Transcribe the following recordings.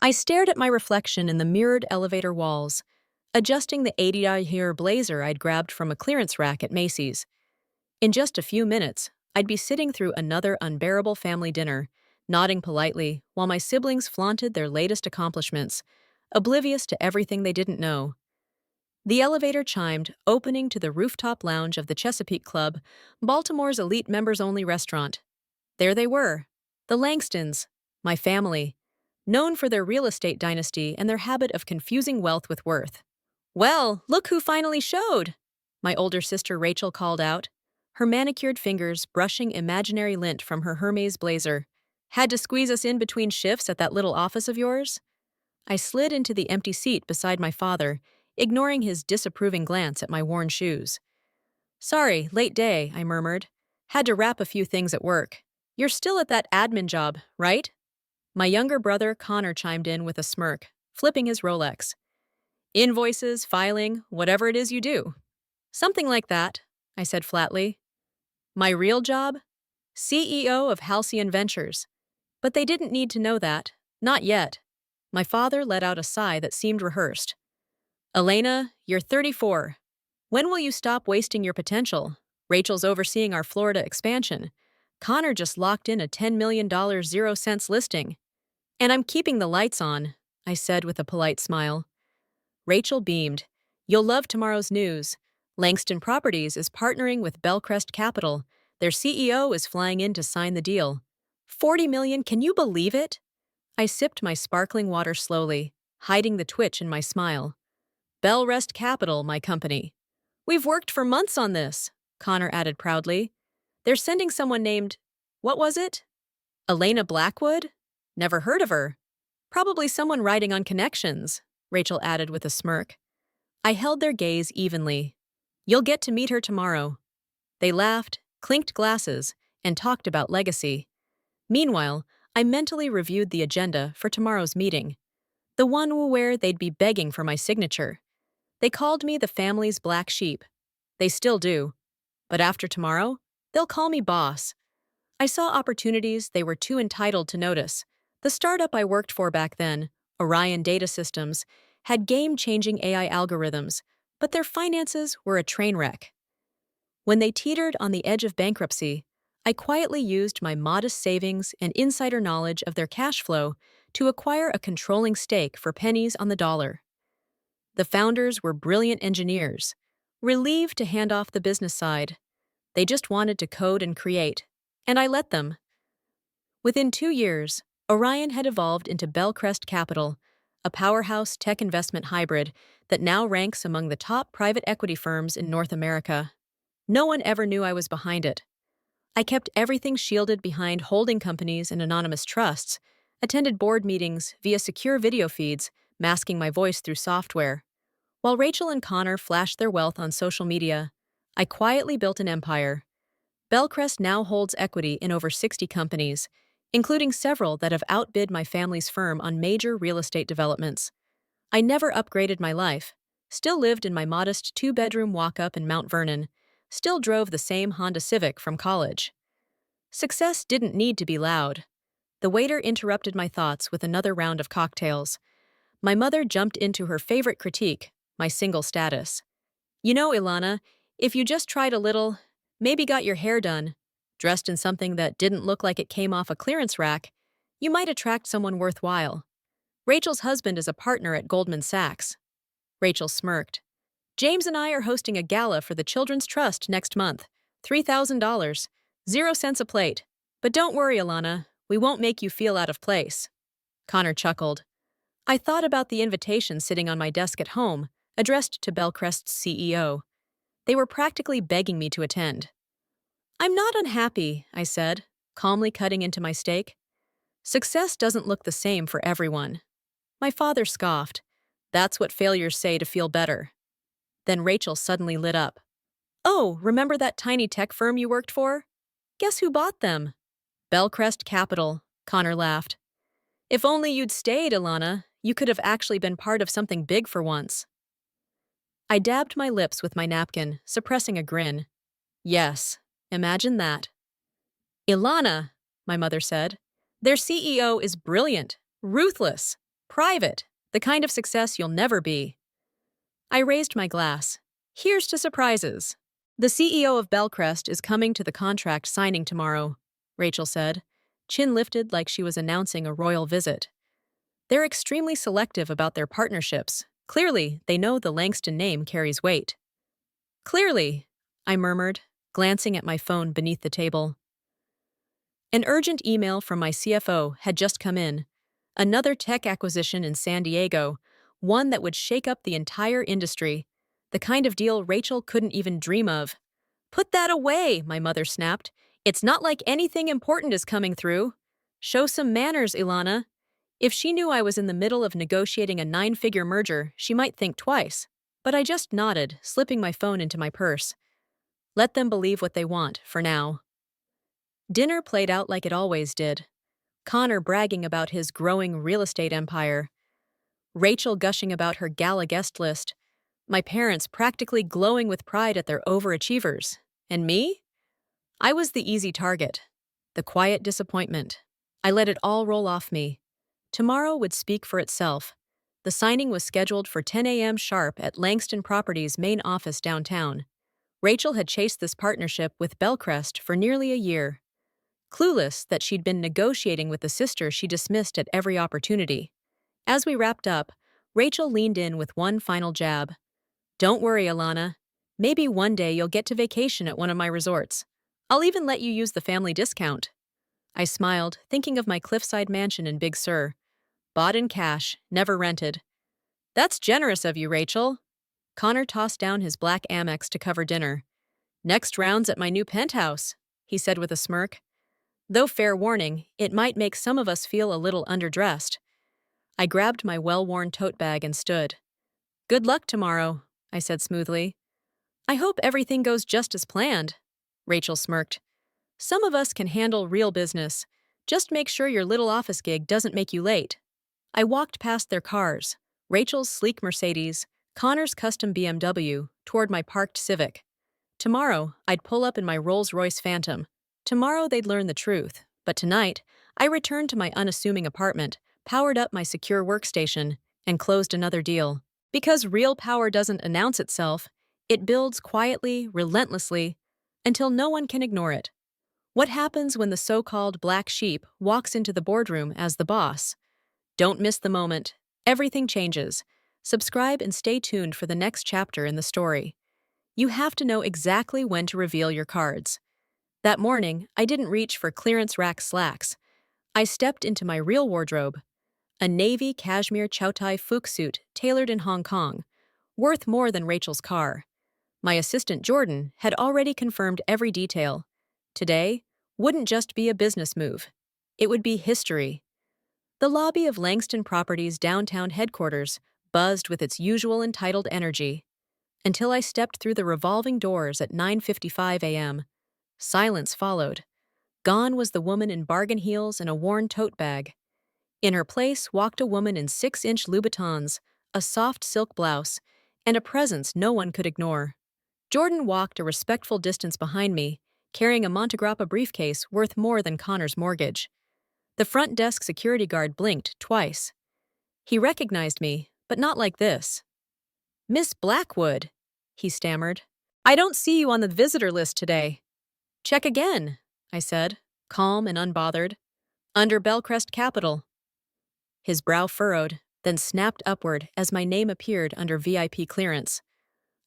I stared at my reflection in the mirrored elevator walls, adjusting the $80 blazer I'd grabbed from a clearance rack at Macy's. In just a few minutes, I'd be sitting through another unbearable family dinner, nodding politely while my siblings flaunted their latest accomplishments, oblivious to everything they didn't know. The elevator chimed, opening to the rooftop lounge of the Chesapeake Club, Baltimore's elite members-only restaurant. There they were, the Langstons, my family, known for their real estate dynasty and their habit of confusing wealth with worth. "Well, look who finally showed!" my older sister Rachel called out, her manicured fingers brushing imaginary lint from her Hermès blazer. "Had to squeeze us in between shifts at that little office of yours?" I slid into the empty seat beside my father, ignoring his disapproving glance at my worn shoes. "Sorry, late day," I murmured. "Had to wrap a few things at work. You're still at that admin job, right?" My younger brother Connor chimed in with a smirk, flipping his Rolex. "Invoices, filing, whatever it is you do." "Something like that," I said flatly. "My real job? CEO of Halcyon Ventures." But they didn't need to know that. Not yet. My father let out a sigh that seemed rehearsed. "Elena, you're 34. When will you stop wasting your potential? Rachel's overseeing our Florida expansion. Connor just locked in a $10 million 0 cents listing. And I'm keeping the lights on," I said with a polite smile. Rachel beamed. "You'll love tomorrow's news. Langston Properties is partnering with Bellcrest Capital. Their CEO is flying in to sign the deal. 40 million, can you believe it?" I sipped my sparkling water slowly, hiding the twitch in my smile. "Bellrest Capital, my company. We've worked for months on this," Connor added proudly. "They're sending someone named, what was it? Elena Blackwood? Never heard of her. Probably someone riding on connections," Rachel added with a smirk. I held their gaze evenly. "You'll get to meet her tomorrow." They laughed, clinked glasses, and talked about legacy. Meanwhile, I mentally reviewed the agenda for tomorrow's meeting, the one where they'd be begging for my signature. They called me the family's black sheep. They still do. But after tomorrow, they'll call me boss. I saw opportunities they were too entitled to notice. The startup I worked for back then, Orion Data Systems, had game-changing AI algorithms, but their finances were a train wreck. When they teetered on the edge of bankruptcy, I quietly used my modest savings and insider knowledge of their cash flow to acquire a controlling stake for pennies on the dollar. The founders were brilliant engineers, relieved to hand off the business side. They just wanted to code and create, and I let them. Within 2 years, Orion had evolved into Bellcrest Capital, a powerhouse tech investment hybrid that now ranks among the top private equity firms in North America. No one ever knew I was behind it. I kept everything shielded behind holding companies and anonymous trusts, attended board meetings via secure video feeds, masking my voice through software. While Rachel and Connor flashed their wealth on social media, I quietly built an empire. Bellcrest now holds equity in over 60 companies, including several that have outbid my family's firm on major real estate developments. I never upgraded my life, still lived in my modest 2-bedroom walk-up in Mount Vernon, still drove the same Honda Civic from college. Success didn't need to be loud. The waiter interrupted my thoughts with another round of cocktails. My mother jumped into her favorite critique, my single status. "You know, Ilana, if you just tried a little, maybe got your hair done, dressed in something that didn't look like it came off a clearance rack, you might attract someone worthwhile. Rachel's husband is a partner at Goldman Sachs." Rachel smirked. "James and I are hosting a gala for the Children's Trust next month. $3,000, 0 cents a plate. But don't worry, Ilana, we won't make you feel out of place." Connor chuckled. I thought about the invitation sitting on my desk at home, addressed to Bellcrest's CEO. They were practically begging me to attend. "I'm not unhappy," I said, calmly cutting into my steak. "Success doesn't look the same for everyone." My father scoffed. "That's what failures say to feel better." Then Rachel suddenly lit up. "Oh, remember that tiny tech firm you worked for? Guess who bought them?" "Bellcrest Capital," Connor laughed. "If only you'd stayed, Ilana, you could have actually been part of something big for once." I dabbed my lips with my napkin, suppressing a grin. "Yes, imagine that." "Ilana," my mother said, "their CEO is brilliant, ruthless. Private, the kind of success you'll never be. I raised my glass. Here's to surprises. The CEO of Bellcrest is coming to the contract signing tomorrow, Rachel said, chin lifted like she was announcing a royal visit. They're extremely selective about their partnerships. Clearly, they know the Langston name carries weight. Clearly, I murmured, glancing at my phone beneath the table. An urgent email from my CFO had just come in. Another tech acquisition in San Diego, one that would shake up the entire industry. The kind of deal Rachel couldn't even dream of. Put that away, my mother snapped. It's not like anything important is coming through. Show some manners, Ilana. If she knew I was in the middle of negotiating a 9-figure merger, she might think twice. But I just nodded, slipping my phone into my purse. Let them believe what they want, for now. Dinner played out like it always did. Connor bragging about his growing real estate empire. Rachel gushing about her gala guest list. My parents practically glowing with pride at their overachievers. And me? I was the easy target. The quiet disappointment. I let it all roll off me. Tomorrow would speak for itself. The signing was scheduled for 10 a.m. sharp at Langston Properties' main office downtown. Rachel had chased this partnership with Bellcrest for nearly a year. Clueless that she'd been negotiating with the sister she dismissed at every opportunity. As we wrapped up, Rachel leaned in with one final jab. Don't worry, Alana. Maybe one day you'll get to vacation at one of my resorts. I'll even let you use the family discount. I smiled, thinking of my cliffside mansion in Big Sur. Bought in cash, never rented. That's generous of you, Rachel. Connor tossed down his black Amex to cover dinner. Next round's at my new penthouse, he said with a smirk. Though fair warning, it might make some of us feel a little underdressed. I grabbed my well-worn tote bag and stood. Good luck tomorrow, I said smoothly. I hope everything goes just as planned, Rachel smirked. Some of us can handle real business. Just make sure your little office gig doesn't make you late. I walked past their cars, Rachel's sleek Mercedes, Connor's custom BMW, toward my parked Civic. Tomorrow, I'd pull up in my Rolls-Royce Phantom. Tomorrow they'd learn the truth, but tonight, I returned to my unassuming apartment, powered up my secure workstation, and closed another deal. Because real power doesn't announce itself, it builds quietly, relentlessly, until no one can ignore it. What happens when the so-called black sheep walks into the boardroom as the boss? Don't miss the moment. Everything changes. Subscribe and stay tuned for the next chapter in the story. You have to know exactly when to reveal your cards. That morning, I didn't reach for clearance rack slacks. I stepped into my real wardrobe, a navy cashmere chow tai fuchs suit tailored in Hong Kong, worth more than Rachel's car. My assistant Jordan had already confirmed every detail. Today wouldn't just be a business move. It would be history. The lobby of Langston Properties' downtown headquarters buzzed with its usual entitled energy. Until I stepped through the revolving doors at 9:55 a.m. Silence followed. Gone was the woman in bargain heels and a worn tote bag. In her place walked a woman in 6-inch Louboutins, a soft silk blouse, and a presence no one could ignore. Jordan walked a respectful distance behind me, carrying a Montegrappa briefcase worth more than Connor's mortgage. The front desk security guard blinked twice. He recognized me, but not like this. Miss Blackwood, he stammered. I don't see you on the visitor list today. Check again, I said, calm and unbothered. Under Bellcrest Capital. His brow furrowed, then snapped upward as my name appeared under VIP clearance.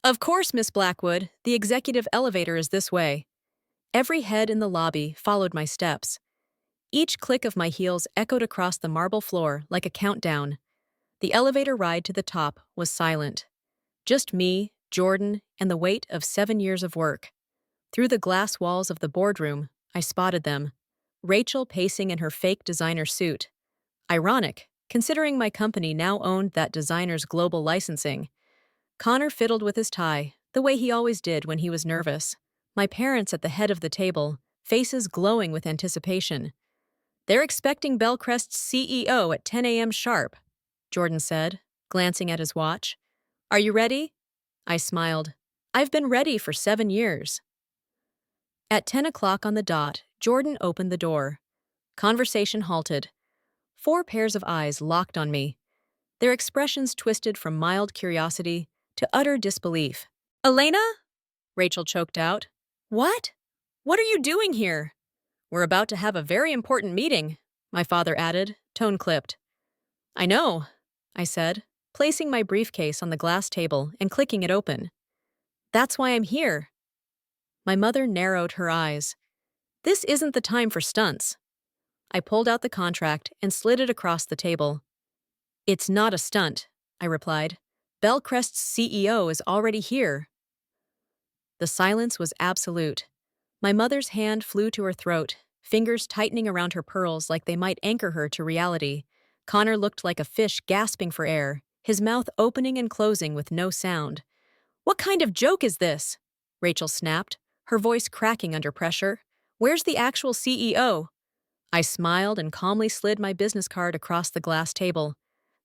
Of course, Miss Blackwood, the executive elevator is this way. Every head in the lobby followed my steps. Each click of my heels echoed across the marble floor like a countdown. The elevator ride to the top was silent. Just me, Jordan, and the weight of 7 years of work. Through the glass walls of the boardroom, I spotted them. Rachel pacing in her fake designer suit. Ironic, considering my company now owned that designer's global licensing. Connor fiddled with his tie, the way he always did when he was nervous. My parents at the head of the table, faces glowing with anticipation. They're expecting Bellcrest's CEO at 10 a.m. sharp, Jordan said, glancing at his watch. Are you ready? I smiled. I've been ready for 7 years. At 10 o'clock on the dot, Jordan opened the door. Conversation halted. 4 pairs of eyes locked on me. their expressions twisted from mild curiosity to utter disbelief. "Elena?" Rachel choked out. "What? What are you doing here?" "We're about to have a very important meeting," my father added, tone clipped. "I know," I said, placing my briefcase on the glass table and clicking it open. "That's why I'm here." My mother narrowed her eyes. "This isn't the time for stunts." I pulled out the contract and slid it across the table. "It's not a stunt," I replied. "Bellcrest's CEO is already here." The silence was absolute. My mother's hand flew to her throat, fingers tightening around her pearls like they might anchor her to reality. Connor looked like a fish gasping for air, his mouth opening and closing with no sound. "What kind of joke is this?" Rachel snapped, her voice cracking under pressure. "Where's the actual CEO?" I smiled and calmly slid my business card across the glass table.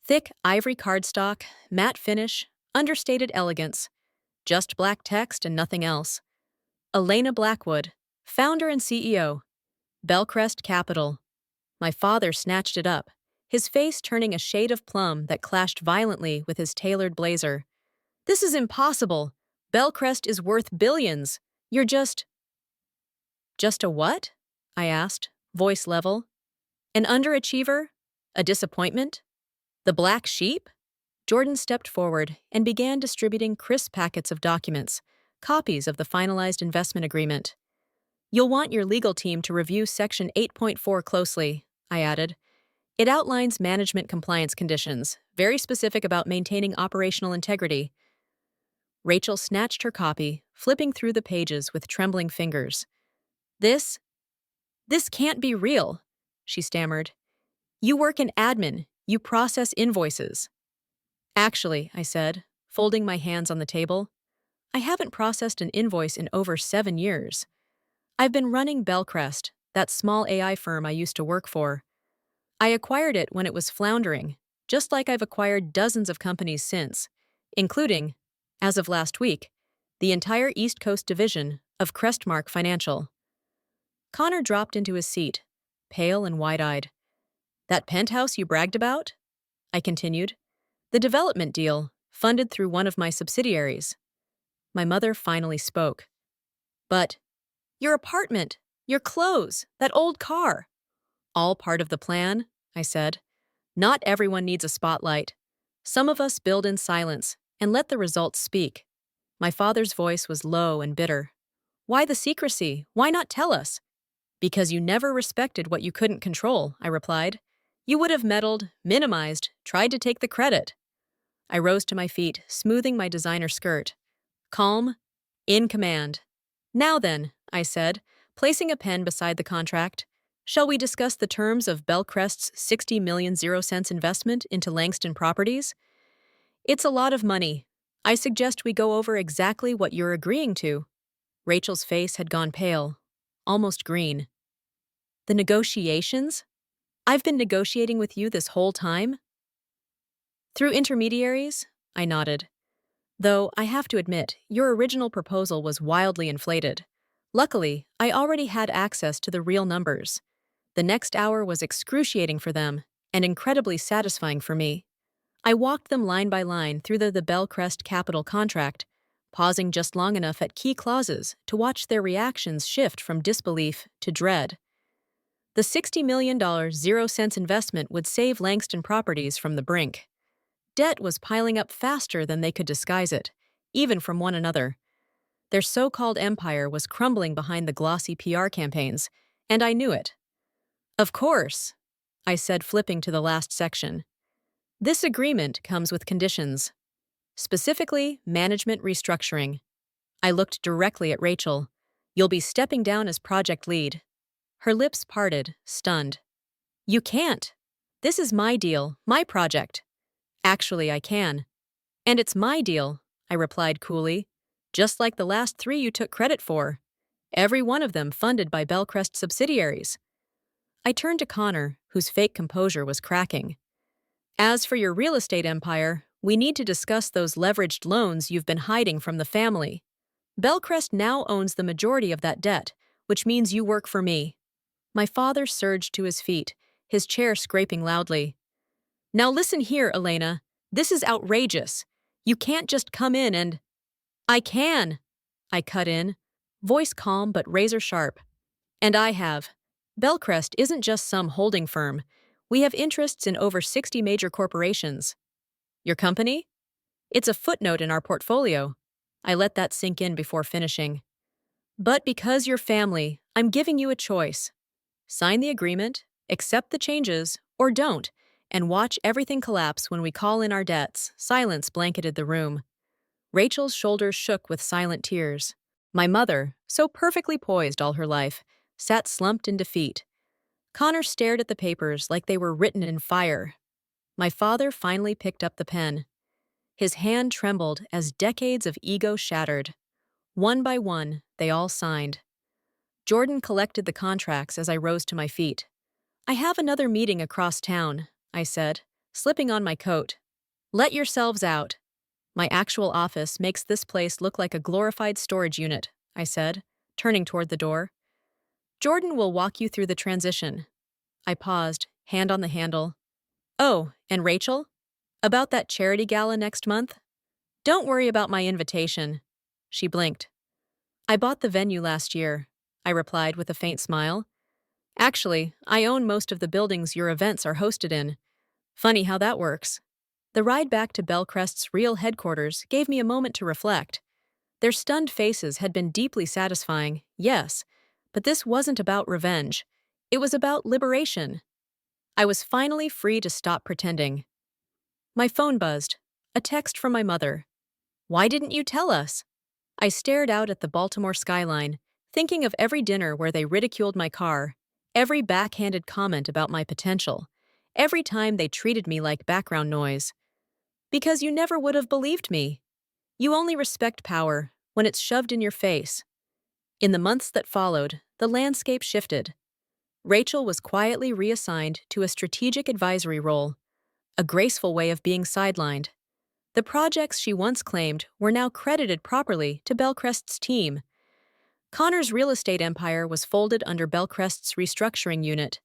Thick ivory cardstock, matte finish, understated elegance. Just black text and nothing else. Elena Blackwood, founder and CEO. Bellcrest Capital. My father snatched it up, his face turning a shade of plum that clashed violently with his tailored blazer. "This is impossible. Bellcrest is worth billions. You're just—" "Just a what?" I asked, voice level. "An underachiever? A disappointment? The black sheep?" Jordan stepped forward and began distributing crisp packets of documents, copies of the finalized investment agreement. "You'll want your legal team to review Section 8.4 closely," I added. "It outlines management compliance conditions, very specific about maintaining operational integrity." Rachel snatched her copy, flipping through the pages with trembling fingers. This can't be real," she stammered. "You work in admin. You process invoices." "Actually," I said, folding my hands on the table, "I haven't processed an invoice in over 7 years. I've been running Bellcrest, that small AI firm I used to work for. I acquired it when it was floundering, just like I've acquired dozens of companies since, including, as of last week, the entire East Coast division of Crestmark Financial." Connor dropped into his seat, pale and wide-eyed. "That penthouse you bragged about?" I continued. "The development deal, funded through one of my subsidiaries." My mother finally spoke. "But your apartment, your clothes, that old car." "All part of the plan," I said. "Not everyone needs a spotlight. Some of us build in silence and let the results speak." My father's voice was low and bitter. "Why the secrecy? Why not tell us?" "Because you never respected what you couldn't control," I replied. "You would have meddled, minimized, tried to take the credit." I rose to my feet, smoothing my designer skirt. Calm, in command. "Now then," I said, placing a pen beside the contract, "shall we discuss the terms of Bellcrest's 60 million 0 cents investment into Langston Properties? It's a lot of money. I suggest we go over exactly what you're agreeing to." Rachel's face had gone pale, almost green. "The negotiations? I've been negotiating with you this whole time?" "Through intermediaries," I nodded. "Though, I have to admit, your original proposal was wildly inflated. Luckily, I already had access to the real numbers. The next hour was excruciating for them, and incredibly satisfying for me. I walked them line by line through the Bellcrest Capital contract, pausing just long enough at key clauses to watch their reactions shift from disbelief to dread. The $60 million 0 cents investment would save Langston Properties from the brink. Debt was piling up faster than they could disguise it, even from one another. Their so-called empire was crumbling behind the glossy PR campaigns, and I knew it. "Of course," I said, flipping to the last section. "This agreement comes with conditions. Specifically, management restructuring." I looked directly at Rachel. "You'll be stepping down as project lead." Her lips parted, stunned. "You can't. This is my deal, my project." "Actually, I can. And it's my deal," I replied coolly. "Just like the last 3 you took credit for. Every one of them funded by Bellcrest subsidiaries." I turned to Connor, whose fake composure was cracking. "As for your real estate empire, we need to discuss those leveraged loans you've been hiding from the family. Bellcrest now owns the majority of that debt, which means you work for me." My father surged to his feet, his chair scraping loudly. Now listen here, Elena. This is outrageous. You can't just come in and— I can, I cut in, voice calm but razor sharp. And I have. Bellcrest isn't just some holding firm. We have interests in over 60 major corporations. Your company? It's a footnote in our portfolio. I let that sink in before finishing. But because you're family, I'm giving you a choice. Sign the agreement, accept the changes, or don't, and watch everything collapse when we call in our debts. Silence blanketed the room. Rachel's shoulders shook with silent tears. My mother, so perfectly poised all her life, sat slumped in defeat. Connor stared at the papers like they were written in fire. My father finally picked up the pen. His hand trembled as decades of ego shattered. One by one, they all signed. Jordan collected the contracts as I rose to my feet. I have another meeting across town, I said, slipping on my coat. Let yourselves out. My actual office makes this place look like a glorified storage unit, I said, turning toward the door. Jordan will walk you through the transition. I paused, hand on the handle. Oh, and Rachel? About that charity gala next month? Don't worry about my invitation. She blinked. I bought the venue last year, I replied with a faint smile. Actually, I own most of the buildings your events are hosted in. Funny how that works. The ride back to Bellcrest's real headquarters gave me a moment to reflect. Their stunned faces had been deeply satisfying, yes, but this wasn't about revenge. It was about liberation. I was finally free to stop pretending. My phone buzzed. A text from my mother. Why didn't you tell us? I stared out at the Baltimore skyline, thinking of every dinner where they ridiculed my car, every backhanded comment about my potential, every time they treated me like background noise. Because you never would have believed me. You only respect power when it's shoved in your face. In the months that followed, the landscape shifted. Rachel was quietly reassigned to a strategic advisory role, a graceful way of being sidelined. The projects she once claimed were now credited properly to Bellcrest's team. Connor's real estate empire was folded under Bellcrest's restructuring unit,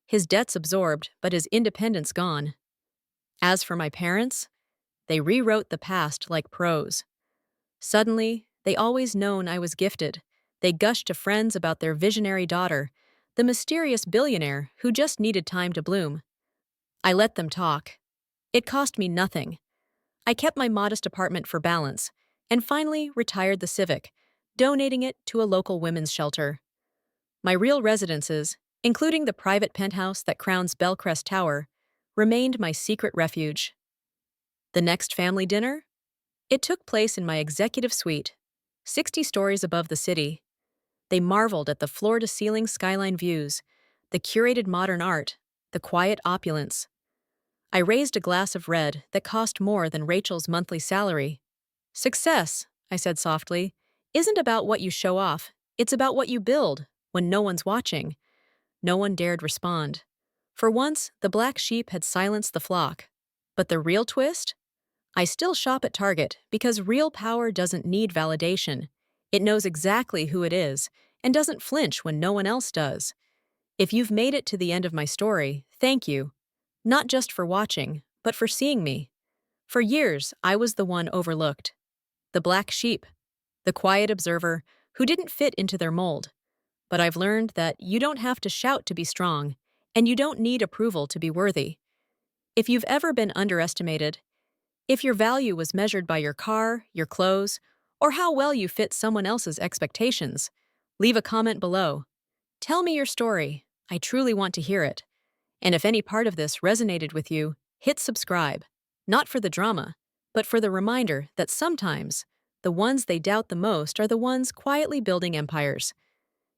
his debts absorbed but his independence gone. As for my parents, they rewrote the past like prose. Suddenly, they always known I was gifted. They gushed to friends about their visionary daughter, the mysterious billionaire who just needed time to bloom. I let them talk. It cost me nothing. I kept my modest apartment for balance, and finally retired the Civic, donating it to a local women's shelter. My real residences, including the private penthouse that crowns Bellcrest Tower, remained my secret refuge. The next family dinner? It took place in my executive suite, 60 stories above the city. They marveled at the floor-to-ceiling skyline views, the curated modern art, the quiet opulence. I raised a glass of red that cost more than Rachel's monthly salary. Success, I said softly, isn't about what you show off, it's about what you build when no one's watching. No one dared respond. For once, the black sheep had silenced the flock. But the real twist? I still shop at Target because real power doesn't need validation. It knows exactly who it is and doesn't flinch when no one else does. If you've made it to the end of my story, thank you. Not just for watching, but for seeing me. For years, I was the one overlooked. The black sheep. The quiet observer who didn't fit into their mold. But I've learned that you don't have to shout to be strong, and you don't need approval to be worthy. If you've ever been underestimated, if your value was measured by your car, your clothes, or how well you fit someone else's expectations, leave a comment below. Tell me your story. I truly want to hear it. And if any part of this resonated with you, hit subscribe. Not for the drama, but for the reminder that sometimes the ones they doubt the most are the ones quietly building empires.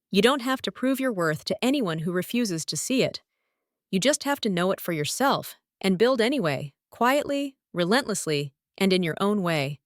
You don't have to prove your worth to anyone who refuses to see it. You just have to know it for yourself and build anyway, quietly, relentlessly, and in your own way.